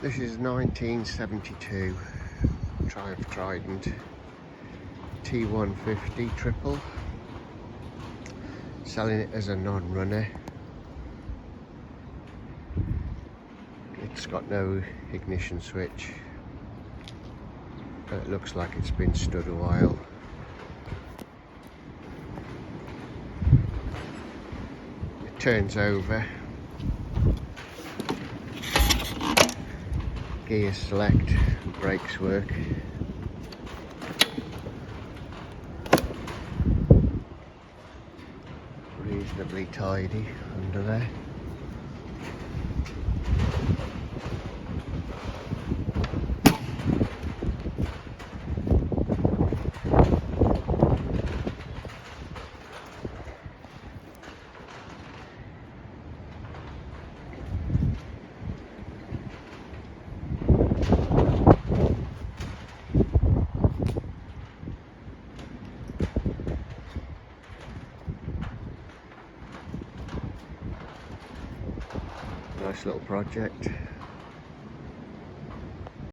This is 1972 Trident T150 triple. Selling it as a non-runner. It's got no ignition switch, but it looks like it's been stood a while. It turns over. Gears select, brakes work. Reasonably tidy under there. Nice little project.